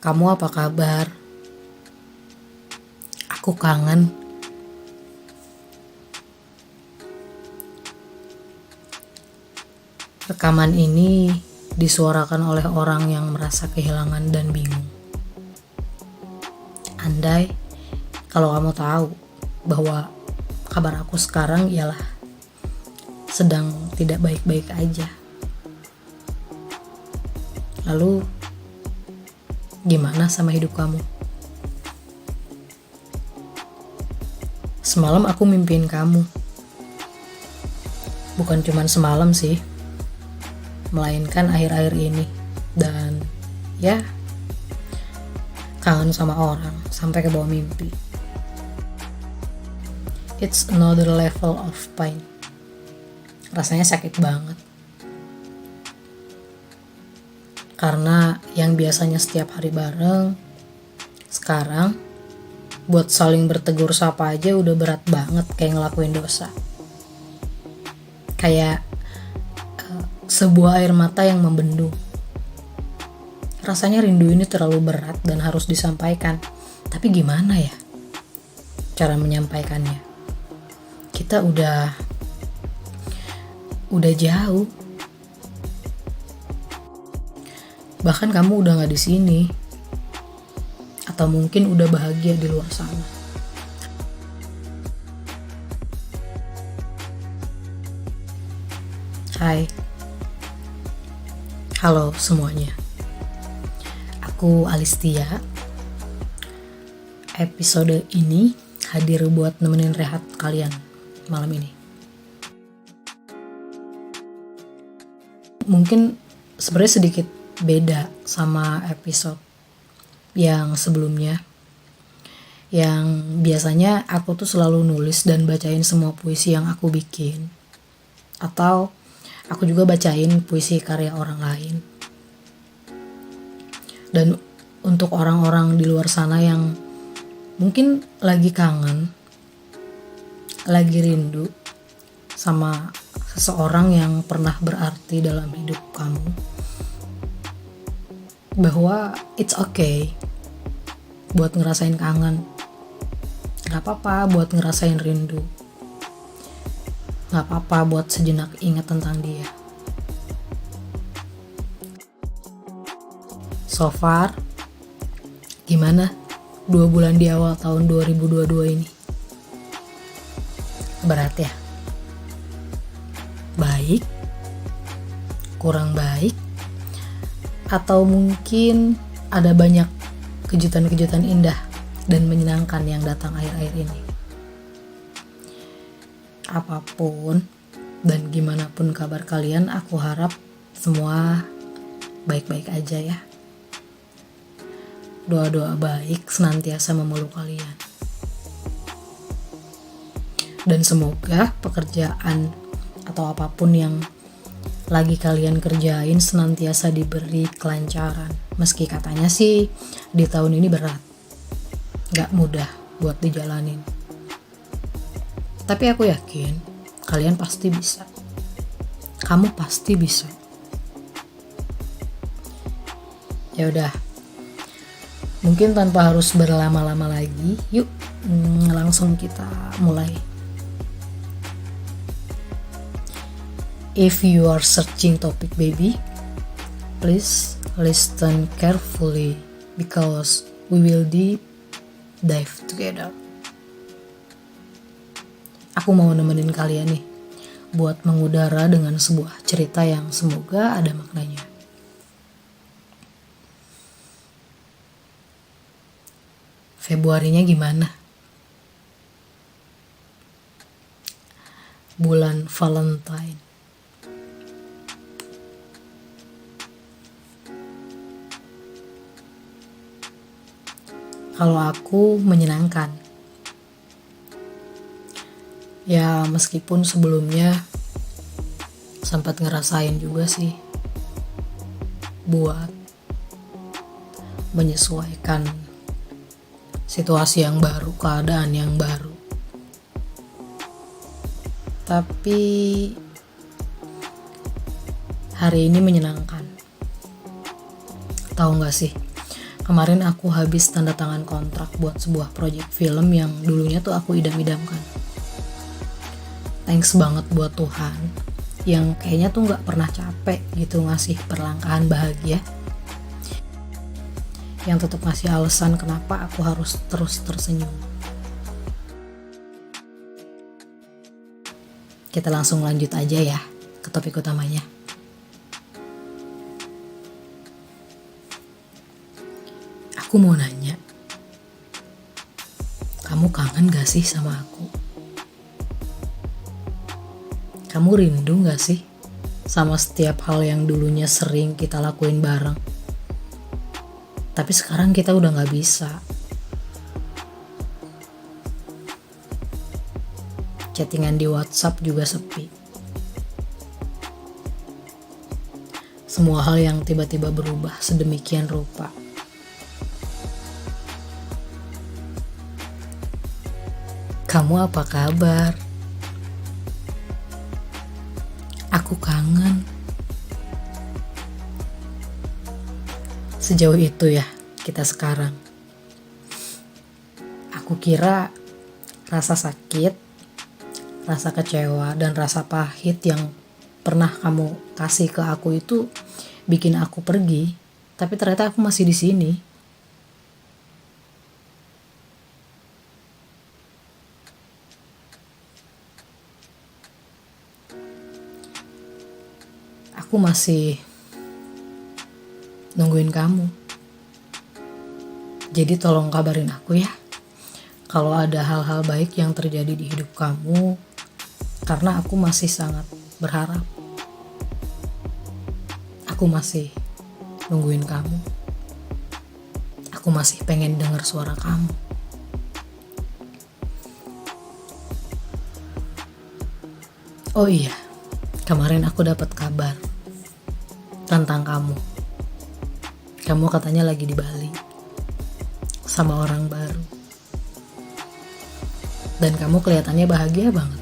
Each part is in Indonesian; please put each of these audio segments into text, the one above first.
Kamu apa kabar? Aku kangen. Rekaman ini disuarakan oleh orang yang merasa kehilangan dan bingung. Andai kalau kamu tahu bahwa kabar aku sekarang ialah sedang tidak baik-baik aja. Lalu gimana sama hidup kamu? Semalam aku mimpiin kamu. Bukan cuman semalam sih, melainkan akhir-akhir ini. Dan ya, kangen sama orang sampai ke bawah mimpi. It's another level of pain. Rasanya sakit banget. Karena yang biasanya setiap hari bareng, sekarang buat saling bertegur sapa aja udah berat banget kayak ngelakuin dosa. Kayak sebuah air mata yang membendung. Rasanya rindu ini terlalu berat dan harus disampaikan. Tapi gimana ya cara menyampaikannya? Kita udah jauh. Bahkan kamu udah gak di sini. Atau mungkin udah bahagia di luar sana. Hai. Halo semuanya. Aku Alistia. Episode ini hadir buat nemenin rehat kalian malam ini. Mungkin sebenarnya sedikit beda sama episode yang sebelumnya, yang biasanya aku tuh selalu nulis dan bacain semua puisi yang aku bikin, atau aku juga bacain puisi karya orang lain. Dan untuk orang-orang di luar sana yang mungkin lagi kangen, lagi rindu sama seseorang yang pernah berarti dalam hidup kamu, bahwa it's okay buat ngerasain kangen. Gak apa-apa buat ngerasain rindu. Gak apa-apa buat sejenak ingat tentang dia. So far, gimana 2 bulan di awal tahun 2022 ini? Berat ya? Baik? Kurang baik? Atau mungkin ada banyak kejutan-kejutan indah dan menyenangkan yang datang akhir-akhir ini? Apapun dan gimana pun kabar kalian, aku harap semua baik-baik aja ya. Doa-doa baik senantiasa memeluk kalian. Dan semoga pekerjaan atau apapun yang lagi kalian kerjain senantiasa diberi kelancaran. Meski katanya sih di tahun ini berat, gak mudah buat dijalanin. Tapi aku yakin kalian pasti bisa. Kamu pasti bisa. Ya udah, mungkin tanpa harus berlama-lama lagi, yuk langsung kita mulai. If you are searching topic, baby, please listen carefully because we will deep dive together. Aku mau nemenin kalian nih buat mengudara dengan sebuah cerita yang semoga ada maknanya. Februarinya gimana? Bulan Valentine. Kalau aku menyenangkan. Ya meskipun sebelumnya sempat ngerasain juga sih buat menyesuaikan situasi yang baru, keadaan yang baru. Tapi hari ini menyenangkan. Tahu gak sih, Kemarin aku habis tanda tangan kontrak buat sebuah proyek film yang dulunya tuh aku idam-idamkan. Thanks banget buat Tuhan yang kayaknya tuh gak pernah capek gitu ngasih perlangkahan bahagia, yang tetap ngasih alasan kenapa aku harus terus tersenyum. Kita langsung lanjut aja ya ke topik utamanya. Aku mau nanya, kamu kangen gak sih sama aku? Kamu rindu gak sih sama setiap hal yang dulunya sering kita lakuin bareng? Tapi sekarang kita udah gak bisa. Chattingan di WhatsApp juga sepi. Semua hal yang tiba-tiba berubah sedemikian rupa. Kamu apa kabar? Aku kangen. Sejauh itu ya kita sekarang. Aku kira rasa sakit, rasa kecewa, dan rasa pahit yang pernah kamu kasih ke aku itu bikin aku pergi. Tapi ternyata aku masih di sini. Aku masih nungguin kamu. Jadi tolong kabarin aku ya kalau ada hal-hal baik yang terjadi di hidup kamu, karena aku masih sangat berharap. Aku masih nungguin kamu. Aku masih pengen dengar suara kamu. Oh iya, kemarin aku dapat kabar tentang kamu. Kamu katanya lagi di Bali sama orang baru. Dan kamu kelihatannya bahagia banget.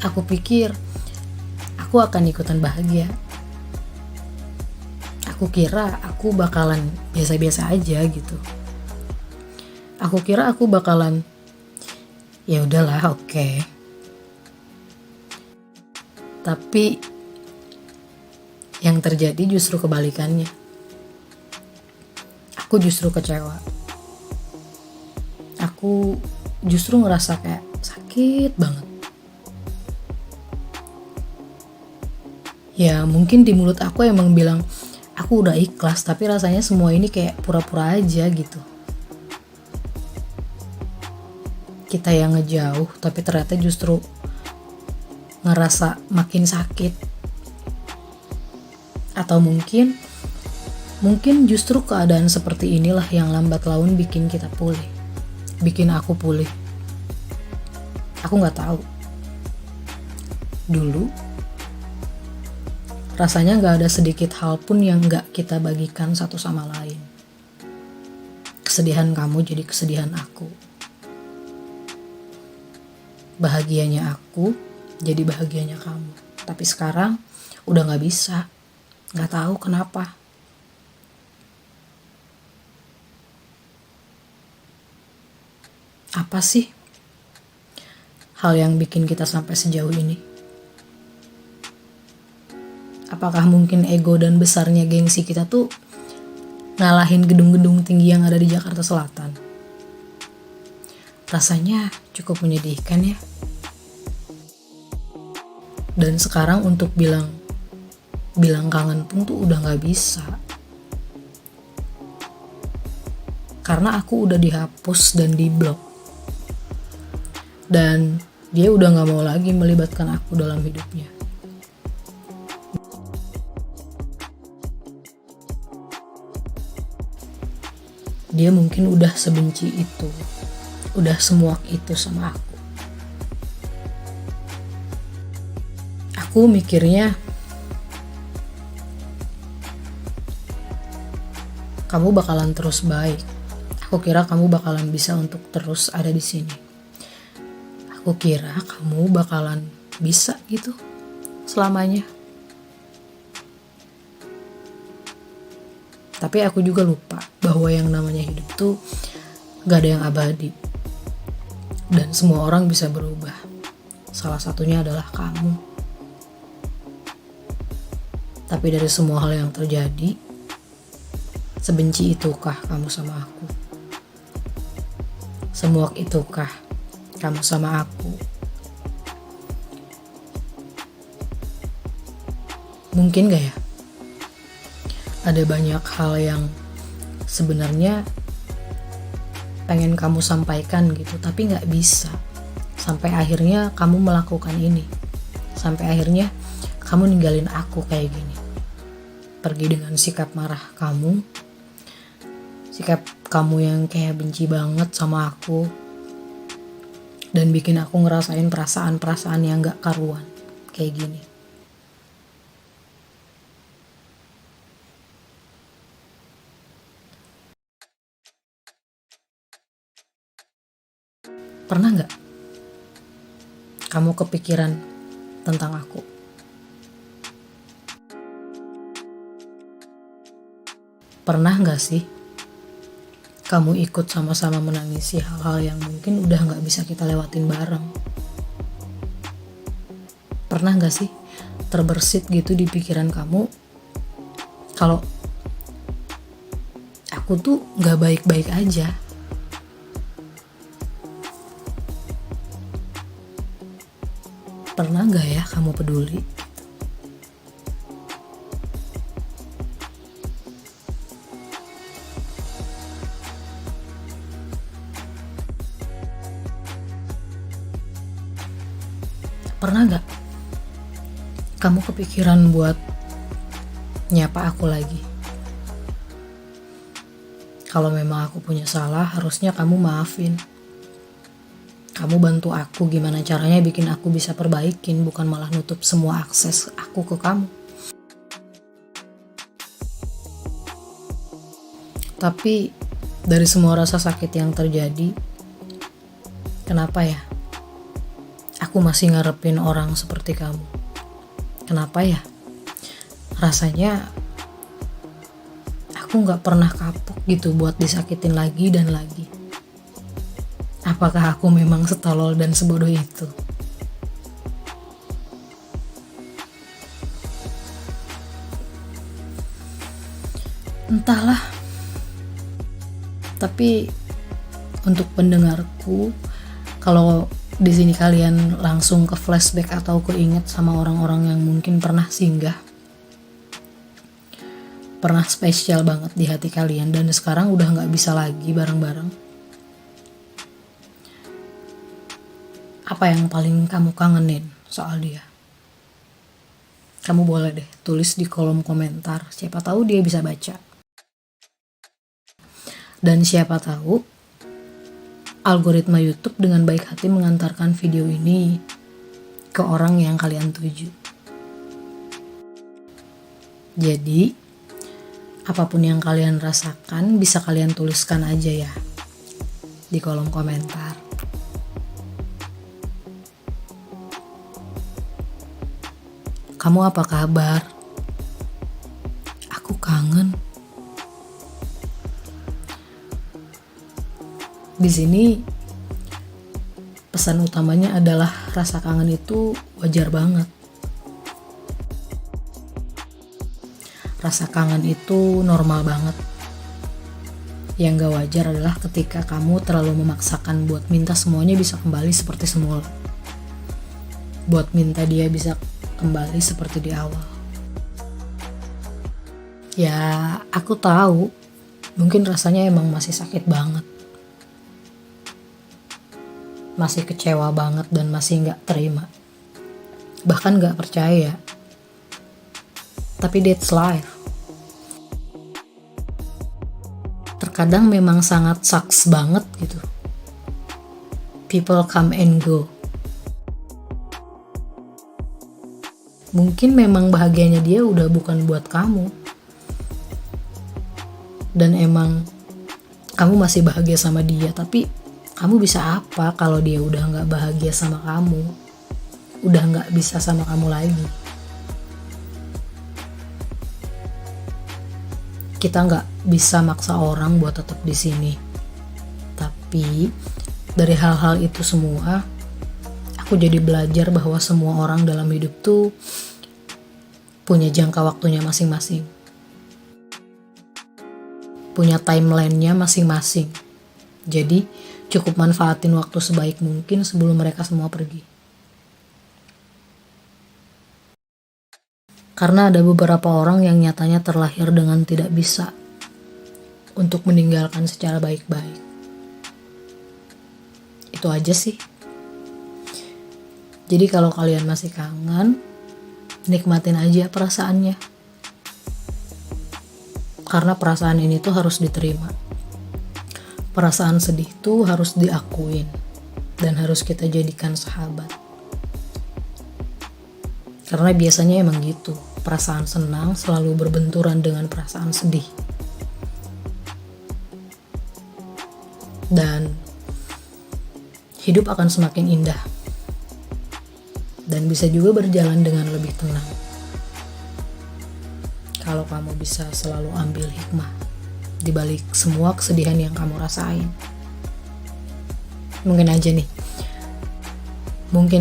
Aku pikir aku akan ikutan bahagia. Aku kira aku bakalan biasa-biasa aja gitu. Aku kira aku bakalan ya udahlah, oke. Tapi yang terjadi justru kebalikannya. Aku justru kecewa. Aku justru ngerasa kayak sakit banget. Ya mungkin di mulut aku emang bilang aku udah ikhlas, tapi rasanya semua ini kayak pura-pura aja gitu. Kita yang ngejauh tapi ternyata justru ngerasa makin sakit. Atau mungkin justru keadaan seperti inilah yang lambat laun bikin kita pulih. Bikin aku pulih. Aku gak tahu. Dulu rasanya gak ada sedikit hal pun yang gak kita bagikan satu sama lain. Kesedihan kamu jadi kesedihan aku. Bahagianya aku jadi bahagianya kamu. Tapi sekarang udah gak bisa. Gak tahu kenapa. Apa sih hal yang bikin kita sampai sejauh ini? Apakah mungkin ego dan besarnya gengsi kita tuh ngalahin gedung-gedung tinggi yang ada di Jakarta Selatan? Rasanya cukup menyedihkan ya. Dan sekarang untuk bilang kangen pun tuh udah gak bisa. Karena aku udah dihapus dan diblok. Dan dia udah gak mau lagi melibatkan aku dalam hidupnya. Dia mungkin udah sebenci itu, udah semuak itu sama aku. Aku mikirnya kamu bakalan terus baik. Aku kira kamu bakalan bisa untuk terus ada di sini. Aku kira kamu bakalan bisa gitu selamanya. Tapi aku juga lupa bahwa yang namanya hidup tuh gak ada yang abadi. Dan semua orang bisa berubah. Salah satunya adalah kamu. Tapi dari semua hal yang terjadi, sebenci itukah kamu sama aku? Semuak itukah kamu sama aku? Mungkin gak ya? Ada banyak hal yang sebenarnya pengen kamu sampaikan gitu, tapi gak bisa. Sampai akhirnya kamu melakukan ini. Sampai akhirnya kamu ninggalin aku kayak gini. Pergi dengan sikap marah kamu. Sikap kamu yang kayak benci banget sama aku. Dan bikin aku ngerasain perasaan-perasaan yang gak karuan. Kayak gini. Pernah gak kamu kepikiran tentang aku? Pernah gak sih kamu ikut sama-sama menangisi hal-hal yang mungkin udah gak bisa kita lewatin bareng? Pernah gak sih terbersit gitu di pikiran kamu kalau aku tuh gak baik-baik aja? Pernah gak ya kamu peduli? Pernah gak kamu kepikiran buat nyapa aku lagi? Kalau memang aku punya salah, harusnya kamu maafin. Kamu bantu aku gimana caranya bikin aku bisa perbaikin, bukan malah nutup semua akses aku ke kamu. Tapi dari semua rasa sakit yang terjadi, kenapa ya aku masih ngarepin orang seperti kamu? Kenapa ya rasanya aku gak pernah kapok gitu buat disakitin lagi dan lagi? Apakah aku memang setolol dan sebodoh itu? Entahlah. Tapi untuk pendengarku, kalau di sini kalian langsung ke flashback atau keinget sama orang-orang yang mungkin pernah singgah, pernah spesial banget di hati kalian dan sekarang udah nggak bisa lagi bareng-bareng. Apa yang paling kamu kangenin soal dia? Kamu boleh deh tulis di kolom komentar, siapa tahu dia bisa baca. Dan siapa tahu algoritma YouTube dengan baik hati mengantarkan video ini ke orang yang kalian tuju. Jadi, apapun yang kalian rasakan bisa kalian tuliskan aja ya di kolom komentar. Kamu apa kabar? Aku kangen. Di sini pesan utamanya adalah rasa kangen itu wajar banget. Rasa kangen itu normal banget. Yang gak wajar adalah ketika kamu terlalu memaksakan buat minta semuanya bisa kembali seperti semula. Buat minta dia bisa kembali seperti di awal. Ya, aku tahu mungkin rasanya emang masih sakit banget. Masih kecewa banget dan masih gak terima. Bahkan gak percaya. Tapi that's life. Terkadang memang sangat sucks banget gitu. People come and go. Mungkin memang bahagianya dia udah bukan buat kamu. Dan emang kamu masih bahagia sama dia, tapi kamu bisa apa kalau dia udah gak bahagia sama kamu? Udah gak bisa sama kamu lagi? kita nggak bisa maksa orang buat tetap di sini. Tapi dari hal-hal itu semua, aku jadi belajar bahwa semua orang dalam hidup tuh punya jangka waktunya masing-masing. Punya timeline-nya masing-masing. Jadi cukup manfaatin waktu sebaik mungkin sebelum mereka semua pergi. Karena ada beberapa orang yang nyatanya terlahir dengan tidak bisa untuk meninggalkan secara baik-baik. Itu aja sih. Jadi kalau kalian masih kangen, nikmatin aja perasaannya. Karena perasaan ini tuh harus diterima. Perasaan sedih tuh harus diakuin dan harus kita jadikan sahabat. Karena biasanya emang gitu, perasaan senang selalu berbenturan dengan perasaan sedih. Dan hidup akan semakin indah. Dan bisa juga berjalan dengan lebih tenang. Kalau kamu bisa selalu ambil hikmah di balik semua kesedihan yang kamu rasain. Mungkin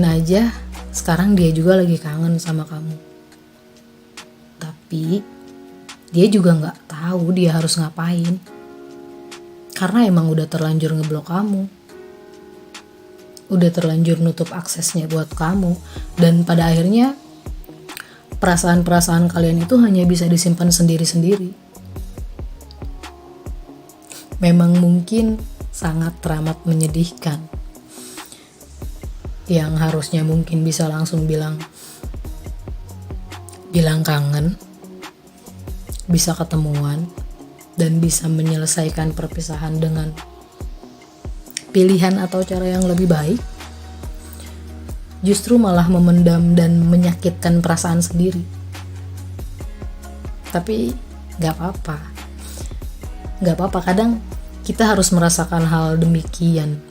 aja sekarang dia juga lagi kangen sama kamu. Tapi dia juga gak tahu dia harus ngapain. Karena emang udah terlanjur ngeblok kamu. Udah terlanjur nutup aksesnya buat kamu. Dan pada akhirnya perasaan-perasaan kalian itu hanya bisa disimpan sendiri-sendiri. Memang mungkin sangat teramat menyedihkan. Yang harusnya mungkin bisa langsung bilang kangen, bisa ketemuan, dan bisa menyelesaikan perpisahan dengan pilihan atau cara yang lebih baik, justru malah memendam dan menyakitkan perasaan sendiri. Tapi gak apa-apa, kadang kita harus merasakan hal demikian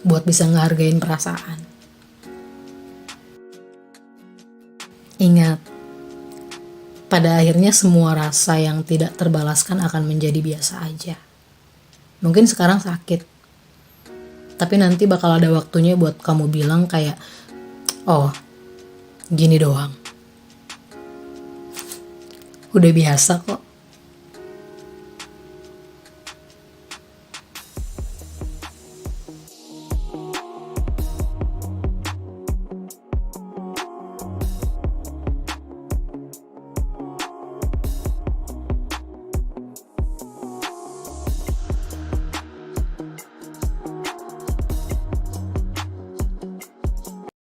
buat bisa ngehargain perasaan. Ingat, pada akhirnya semua rasa yang tidak terbalaskan akan menjadi biasa aja. Mungkin sekarang sakit, tapi nanti bakal ada waktunya buat kamu bilang kayak, oh, gini doang. Udah biasa kok.